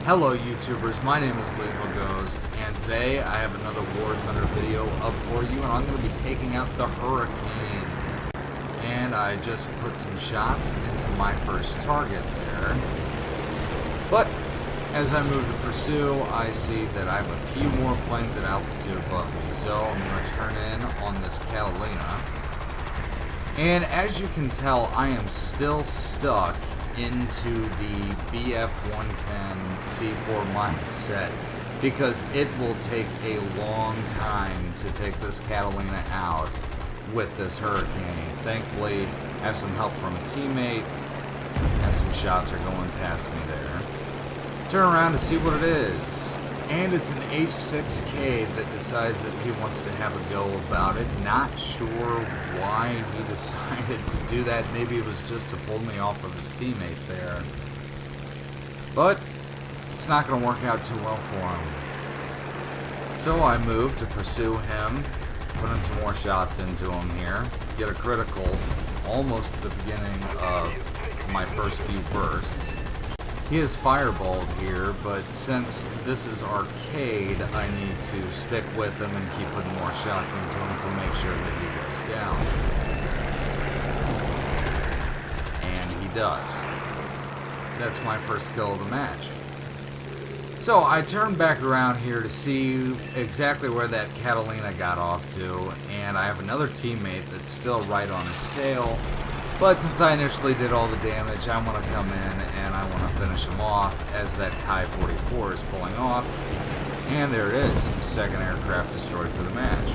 Hello YouTubers, my name is LethalGhost, and today I have another War Thunder video up for you, and I'm going to be taking out the Hurricanes. And I just put some shots into my first target there. But as I move to pursue, I see that I have a few more planes at altitude above me, so I'm going to turn in on this Catalina. And as you can tell, I am still stuck into the BF-110 C4 mindset because it will take a long time to take this Catalina out with this Hurricane. Thankfully, I have some help from a teammate, as some shots are going past me there. Turn around to see what it is. And it's an H6K that decides that he wants to have a go about it. Not sure why he decided to do that. Maybe it was just to pull me off of his teammate there. But it's not going to work out too well for him. So I move to pursue him, put in some more shots into him here, get a critical almost at the beginning of my first few bursts. He is fireballed here, but since this is arcade, I need to stick with him and keep putting more shots into him to make sure that he goes down. And he does. That's my first kill of the match. So I turn back around here to see exactly where that Catalina got off to, and I have another teammate that's still right on his tail. But since I initially did all the damage, I want to come in and I want to finish him off as that Kai 44 is pulling off. And there it is, second aircraft destroyed for the match.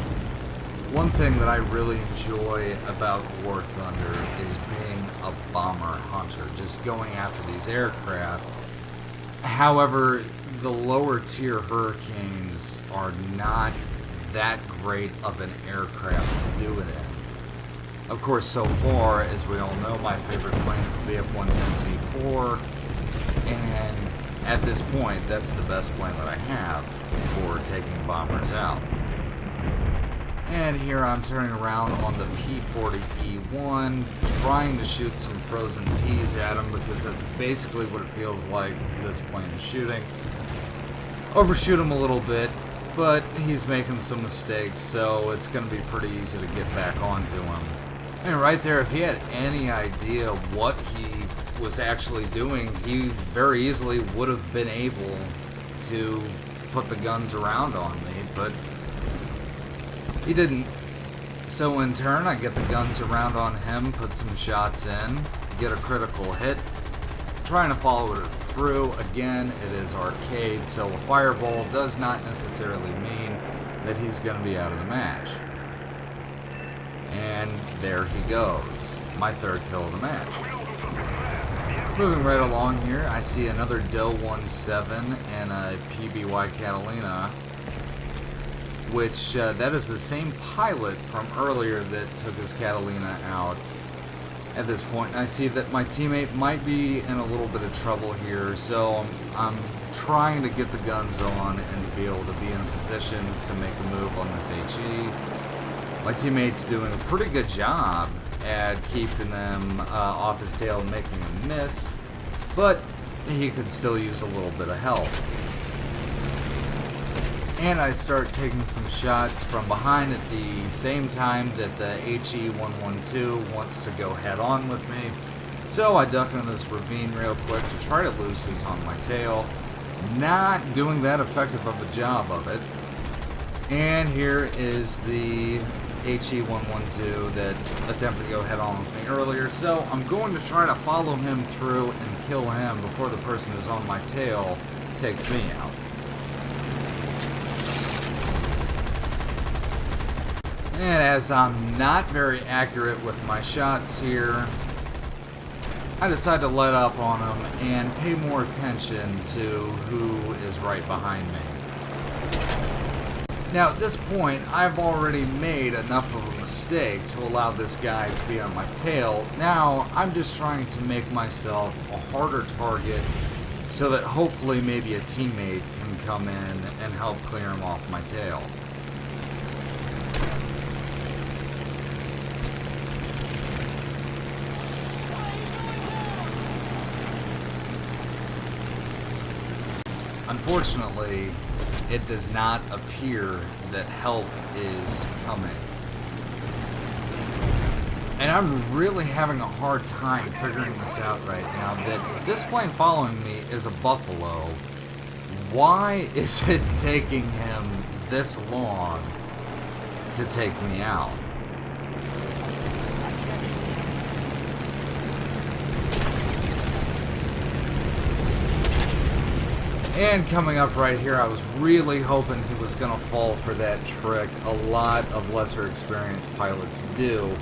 One thing that I really enjoy about War Thunder is being a bomber hunter, just going after these aircraft. However, the lower tier Hurricanes are not that great of an aircraft to do it in. Of course, so far, as we all know, my favorite plane is the BF-110C4, and at this point, that's the best plane that I have for taking bombers out. And here I'm turning around on the P-40E1, trying to shoot some frozen peas at him, because that's basically what it feels like this plane is shooting. Overshoot him a little bit, but he's making some mistakes, so it's going to be pretty easy to get back onto him. And right there, if he had any idea what he was actually doing, he very easily would have been able to put the guns around on me, but he didn't. So in turn, I get the guns around on him, put some shots in, get a critical hit, trying to follow it through. Again, it is arcade, so a fireball does not necessarily mean that he's going to be out of the match. And there he goes. My third kill of the match. Moving right along here, I see another Doe 17 and a PBY Catalina, which that is the same pilot from earlier that took his Catalina out. At this point, I see that my teammate might be in a little bit of trouble here, so I'm trying to get the guns on and to be able to be in a position to make a move on this HE. My teammate's doing a pretty good job at keeping them off his tail and making him miss, but he could still use a little bit of help. And I start taking some shots from behind at the same time that the HE-112 wants to go head on with me. So I duck into this ravine real quick to try to lose who's on my tail. Not doing that effective of a job of it. And here is the HE-112 that attempted to go head on with me earlier, so I'm going to try to follow him through and kill him before the person who's on my tail takes me out. And as I'm not very accurate with my shots here, I decide to let up on him and pay more attention to who is right behind me. Now at this point, I've already made enough of a mistake to allow this guy to be on my tail. Now I'm just trying to make myself a harder target so that hopefully maybe a teammate can come in and help clear him off my tail. Unfortunately, it does not appear that help is coming. And I'm really having a hard time figuring this out right now, that this plane following me is a Buffalo. Why is it taking him this long to take me out? And coming up right here, I was really hoping he was going to fall for that trick a lot of lesser experienced pilots do.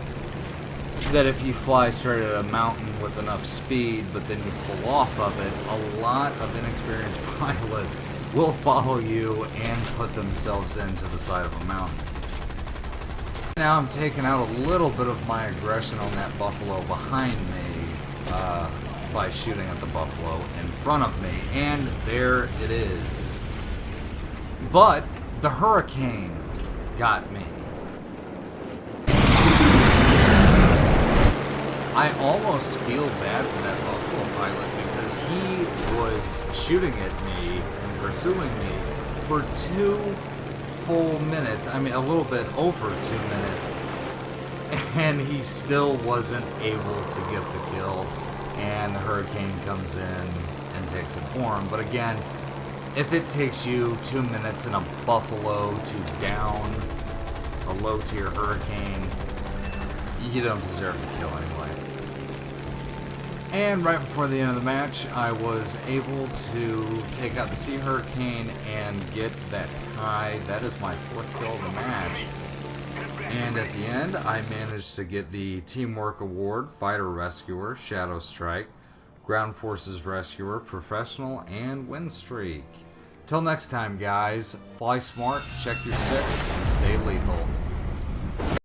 That if you fly straight at a mountain with enough speed, but then you pull off of it, a lot of inexperienced pilots will follow you and put themselves into the side of a mountain. Now I'm taking out a little bit of my aggression on that Buffalo behind me by shooting at the Buffalo in front of me, and there it is. But the Hurricane got me. I almost feel bad for that Buffalo pilot because he was shooting at me and pursuing me for 2 whole minutes. I mean, a little bit over 2 minutes. And he still wasn't able to get the kill. And the Hurricane comes in and takes it for him. But again, if it takes you 2 minutes in a Buffalo to down a low-tier Hurricane, you don't deserve the kill anyway. And right before the end of the match, I was able to take out the Sea Hurricane and get that Kai. That is my 4th kill of the match. And at the end, I managed to get the Teamwork Award, Fighter Rescuer, Shadow Strike, Ground Forces Rescuer, Professional, and Win Streak. Till next time, guys, fly smart, check your 6, and stay lethal.